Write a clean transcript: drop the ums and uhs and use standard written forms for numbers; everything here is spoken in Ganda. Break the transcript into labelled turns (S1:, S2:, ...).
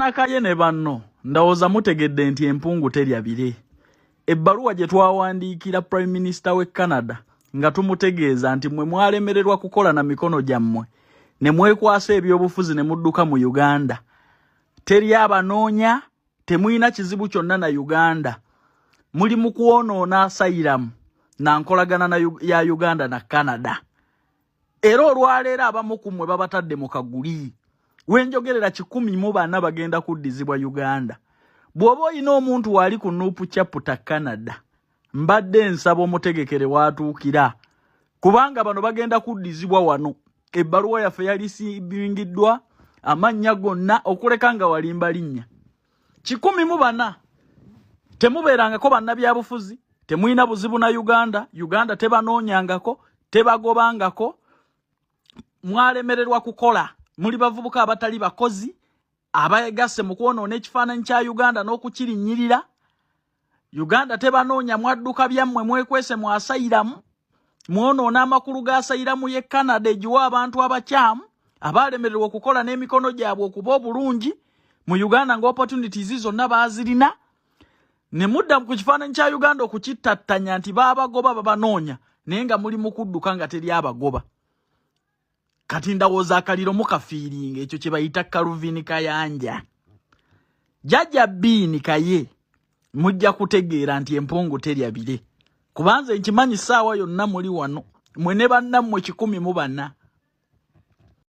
S1: Banakaye ne banno ndowooza mutegedde nti empungu terya bire. Ebbaluwa gye twawandiikira Prime Minister w'e Canada nga tumutegeeza nti mmwe mwalemererwa kukola na mikono gyammwe ne mwekwasa ebyobufuzi ne mudduka mu Uganda. Teri abanoonya, temuyina kizibu kyonna na Uganda. Muli mu kwonoona asylum na nkolagana ya Uganda na Canada. Era olwaleero abamu ku mmwe babatadde mu kaguli. Wenjogerera 14 bagenda kuddizibwa Uganda. Bw'oba olina omuntu wali ku Nuupu Chapter Canada, mbadde nsaba omutegekere watuukira. Kubanga bano bagenda kuddizibwa wano. Ebbaluwa yaffe yalisiibingiddwa amannya gonna okuleka nga walimba linnya. 14 temubeerangako bannabyabufuzi, temuyina buzibu na Uganda, Uganda tebanoonyangako, tebagobangako, mwalemererwa kukola. Muli bavubuka abatali bakozi, abayegasse mu kwonoona ekifaananyi kya Uganda n'okukirinnyirira. Uganda tebanoonya, mwadduka byammwe mwekwese mu asayiramu, mwonoona amakulu ga asayiramu y'e Canada egiwa abantu abakyamu, abalemererwa okukola n'emikono gyabwe okuba obulungi. Mu Uganda nga opportunities zonna baazirina. Ne mudda ku kifaananyi kya Uganda okukittattanya nti baabagoba babanoonya, naye nga muli mu kudduka nga teri abagoba. Kati ndowooza akaliro mukafiiringa, ekyo kye bayita Calvin Kayanja. Jjajja Biini Kaye mujja kutegeera nti empungu terya bire. Kubanze nkimanyi ssaawa yonna muli wano, mwe ne bannammwe 14.